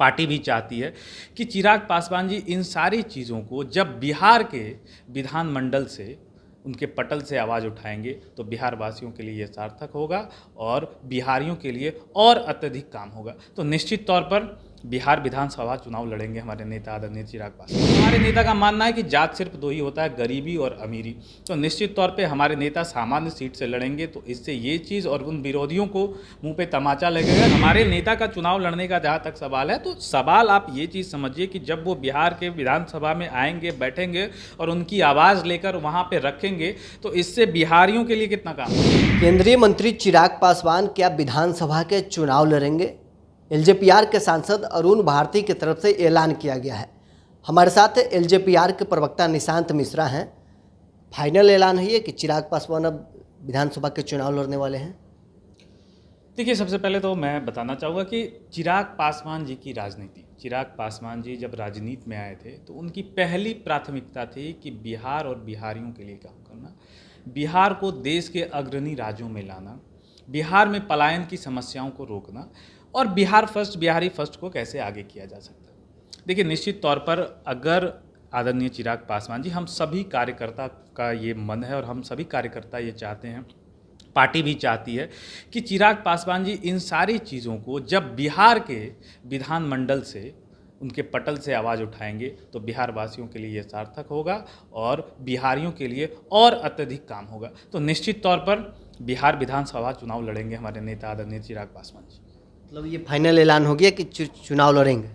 Party भी चाहती है कि चिराग पासवान जी इन सारी चीज़ों को जब बिहार के विधानमंडल से उनके पटल से आवाज़ उठाएंगे तो बिहार वासियों के लिए ये सार्थक होगा और बिहारियों के लिए और अत्यधिक काम होगा। तो निश्चित तौर पर बिहार विधानसभा चुनाव लड़ेंगे हमारे नेता आदरणीय चिराग पासवान। हमारे नेता का मानना है कि जात सिर्फ दो ही होता है, गरीबी और अमीरी। तो निश्चित तौर पे हमारे नेता सामान्य सीट से लड़ेंगे, तो इससे ये चीज़ और उन विरोधियों को मुंह पे तमाचा लगेगा। हमारे नेता का चुनाव लड़ने का जहाँ तक सवाल है, तो सवाल आप ये चीज़ समझिए कि जब वो बिहार के विधानसभा में आएंगे, बैठेंगे और उनकी आवाज़ लेकर वहाँ पर रखेंगे, तो इससे बिहारियों के लिए कितना काम होगा। केंद्रीय मंत्री चिराग पासवान क्या विधानसभा के चुनाव लड़ेंगे? एलजेपीआर के सांसद अरुण भारती की तरफ से ऐलान किया गया है। हमारे साथ एलजेपीआर के प्रवक्ता निशांत मिश्रा हैं। फाइनल ऐलान है ये कि चिराग पासवान अब विधानसभा के चुनाव लड़ने वाले हैं। देखिए, सबसे पहले तो मैं बताना चाहूँगा कि चिराग पासवान जी की राजनीति, चिराग पासवान जी जब राजनीति में आए थे तो उनकी पहली प्राथमिकता थी कि बिहार और बिहारियों के लिए काम करना, बिहार को देश के अग्रणी राज्यों में लाना, बिहार में पलायन की समस्याओं को रोकना और बिहार फर्स्ट, बिहारी फर्स्ट को कैसे आगे किया जा सकता है। देखिए, निश्चित तौर पर अगर आदरणीय चिराग पासवान जी, हम सभी कार्यकर्ता का ये मन है और हम सभी कार्यकर्ता ये चाहते हैं, पार्टी भी चाहती है कि चिराग पासवान जी इन सारी चीज़ों को जब बिहार के विधानमंडल से उनके पटल से आवाज़ उठाएंगे तो बिहार वासियों के लिए ये सार्थक होगा और बिहारियों के लिए और अत्यधिक काम होगा। तो निश्चित तौर पर बिहार विधानसभा चुनाव लड़ेंगे हमारे नेता आदरणीय चिराग पासवान जी। मतलब ये फाइनल ऐलान हो गया कि चुनाव लड़ेंगे?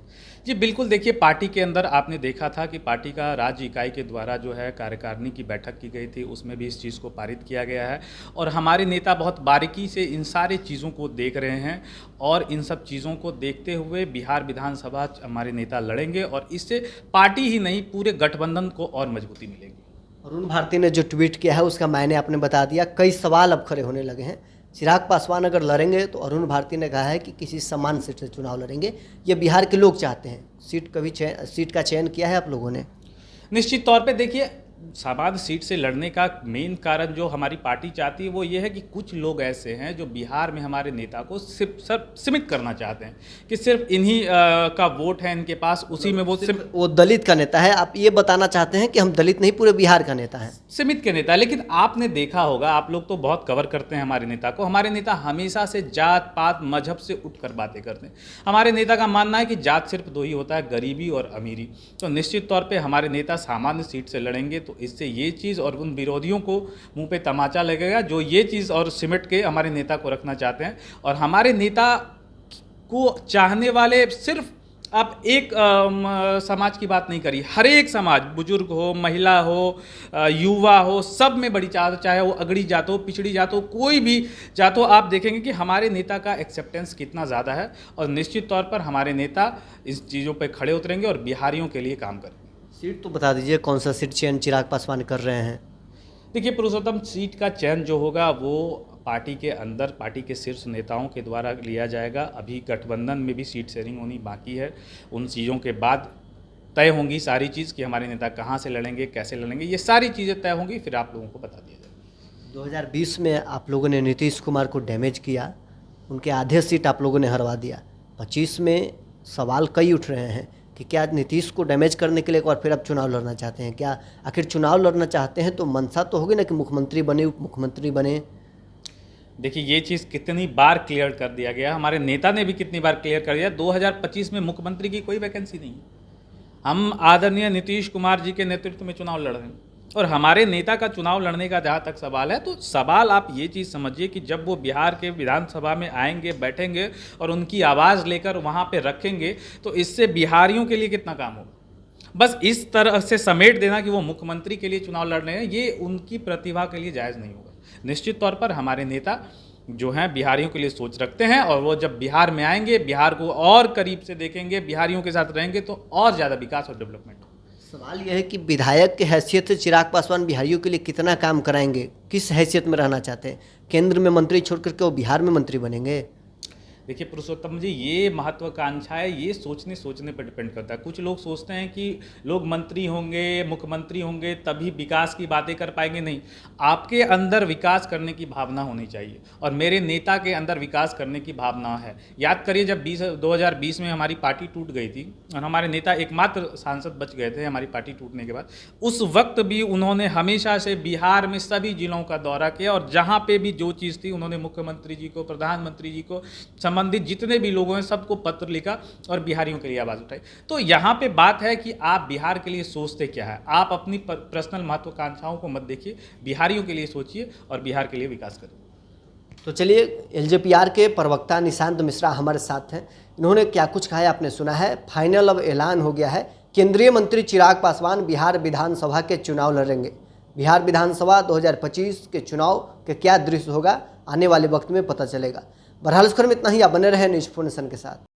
जी बिल्कुल। देखिए, पार्टी के अंदर आपने देखा था कि पार्टी का राज्य इकाई के द्वारा जो है कार्यकारिणी की बैठक की गई थी, उसमें भी इस चीज़ को पारित किया गया है और हमारे नेता बहुत बारीकी से इन सारी चीज़ों को देख रहे हैं और इन सब चीज़ों को देखते हुए बिहार विधानसभा हमारे नेता लड़ेंगे और इससे पार्टी ही नहीं, पूरे गठबंधन को और मजबूती मिलेगी। अरुण भारती ने जो ट्वीट किया है उसका मायने आपने बता दिया। कई सवाल अब खड़े होने लगे हैं। चिराग पासवान अगर लड़ेंगे तो अरुण भारती ने कहा है कि किसी समान सीट से चुनाव लड़ेंगे। ये बिहार के लोग चाहते हैं। सीट का चयन किया है आप लोगों ने? निश्चित तौर पे देखिए, सामान्य सीट से लड़ने का मेन कारण जो हमारी पार्टी चाहती है वो ये है कि कुछ लोग ऐसे हैं जो बिहार में हमारे नेता को सिर्फ सीमित करना चाहते हैं कि सिर्फ इन्हीं का वोट है इनके पास, उसी में वो दलित का नेता है। आप ये बताना चाहते हैं कि हम दलित नहीं, पूरे बिहार का नेता है, सीमित के नेता। लेकिन आपने देखा होगा, आप लोग तो बहुत कवर करते हैं हमारे नेता को, हमारे नेता हमेशा से जात पात मजहब से उठकर बातें करते हैं। हमारे नेता का मानना है कि जात सिर्फ दो ही होता है, गरीबी और अमीरी। तो निश्चित तौर पर हमारे नेता सामान्य सीट से लड़ेंगे, तो इससे ये चीज़ और उन विरोधियों को मुंह पे तमाचा लगेगा जो ये चीज़ और सिमट के हमारे नेता को रखना चाहते हैं। और हमारे नेता को चाहने वाले सिर्फ आप एक समाज की बात नहीं करिए, हर एक समाज, बुजुर्ग हो, महिला हो, युवा हो, सब में बड़ी चाहे वो अगड़ी जात हो, पिछड़ी जात हो, कोई भी जात हो, आप देखेंगे कि हमारे नेता का एक्सेप्टेंस कितना ज़्यादा है। और निश्चित तौर पर हमारे नेता इस चीज़ों पर खड़े उतरेंगे और बिहारियों के लिए काम करेंगे। सीट तो बता दीजिए, कौन सा सीट चयन चिराग पासवान कर रहे हैं? देखिए, पुरुषोत्तम, सीट का चयन जो होगा वो पार्टी के अंदर पार्टी के शीर्ष नेताओं के द्वारा लिया जाएगा। अभी गठबंधन में भी सीट शेयरिंग होनी बाकी है। उन चीज़ों के बाद तय होंगी सारी चीज़ कि हमारे नेता कहाँ से लड़ेंगे, कैसे लड़ेंगे, ये सारी चीज़ें तय होंगी, फिर आप लोगों को बता दिया जाएगा। 2020 में आप लोगों ने नीतीश कुमार को डैमेज किया, उनके आधे सीट आप लोगों ने हरवा दिया। 25 में सवाल कई उठ रहे हैं कि क्या नीतीश को डैमेज करने के लिए एक बार फिर आप चुनाव लड़ना चाहते हैं? क्या आखिर चुनाव लड़ना चाहते हैं तो मंशा तो होगी ना कि मुख्यमंत्री बने, उप मुख्यमंत्री बने? देखिए, ये चीज़ कितनी बार क्लियर कर दिया गया, हमारे नेता ने भी कितनी बार क्लियर कर दिया, 2025 में मुख्यमंत्री की कोई वैकेंसी नहीं है। हम आदरणीय नीतीश कुमार जी के नेतृत्व में चुनाव लड़ रहे हैं और हमारे नेता का चुनाव लड़ने का जहाँ तक सवाल है, तो सवाल आप ये चीज़ समझिए कि जब वो बिहार के विधानसभा में आएंगे, बैठेंगे और उनकी आवाज़ लेकर वहाँ पे रखेंगे, तो इससे बिहारियों के लिए कितना काम होगा। बस इस तरह से समेट देना कि वो मुख्यमंत्री के लिए चुनाव लड़ रहे हैं, ये उनकी प्रतिभा के लिए जायज़ नहीं होगा। निश्चित तौर पर हमारे नेता जो हैं बिहारियों के लिए सोच रखते हैं और वो जब बिहार में आएंगे, बिहार को और करीब से देखेंगे, बिहारियों के साथ रहेंगे, तो और ज़्यादा विकास और डेवलपमेंट होगा। सवाल यह है कि विधायक के हैसियत से चिराग पासवान बिहारियों के लिए कितना काम कराएंगे? किस हैसियत में रहना चाहते हैं? केंद्र में मंत्री छोड़ करके वो बिहार में मंत्री बनेंगे? देखिए पुरुषोत्तम जी, ये महत्वाकांक्षा है, ये सोचने पर डिपेंड करता है। कुछ लोग सोचते हैं कि लोग मंत्री होंगे, मुख्यमंत्री होंगे तभी विकास की बातें कर पाएंगे। नहीं, आपके अंदर विकास करने की भावना होनी चाहिए और मेरे नेता के अंदर विकास करने की भावना है। याद करिए जब 2020 में हमारी पार्टी टूट गई थी और हमारे नेता एकमात्र सांसद बच गए थे हमारी पार्टी टूटने के बाद, उस वक्त भी उन्होंने हमेशा से बिहार में सभी जिलों का दौरा किया और जहाँ पे भी जो चीज़ थी उन्होंने मुख्यमंत्री जी को, प्रधानमंत्री जी को, संबंधित जितने भी लोगों हैं सबको पत्र लिखा और बिहारियों के लिए आवाज़ उठाई। तो यहाँ पे बात है कि आप बिहार के लिए सोचते क्या है। आप अपनी पर्सनल महत्वाकांक्षाओं को मत देखिए, बिहारियों के लिए सोचिए और बिहार के लिए विकास करिए। तो चलिए, एलजेपीआर के प्रवक्ता निशांत मिश्रा हमारे साथ हैं। इन्होंने क्या कुछ कहा है आपने सुना है। फाइनल अब ऐलान हो गया है, केंद्रीय मंत्री चिराग पासवान बिहार विधानसभा के चुनाव लड़ेंगे। बिहार विधानसभा 2025 के चुनाव के क्या दृश्य होगा, आने वाले वक्त में पता चलेगा। बहरहाल इस खबर में इतना ही। आप बने रहे न्यूज़ 4 नेशन के साथ।